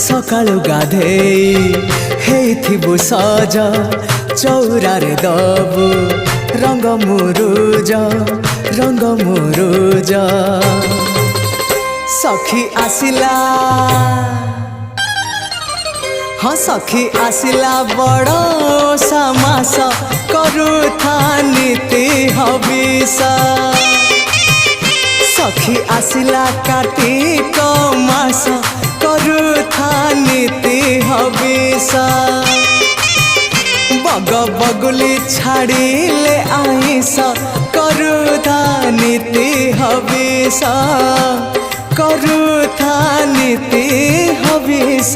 सकाळु गाधेई हेइथिबु सज चौरारे दबु रंग मुरुज सखी आसिला हाँ सखी आसिला बड़ समास करुथा नीति हबिष सखी आसिला कार्तिक मास करुथा नीति हबिष बग बगुली छाड़िले आइस करुथा नीति हबिष करुथा नीति हबिष।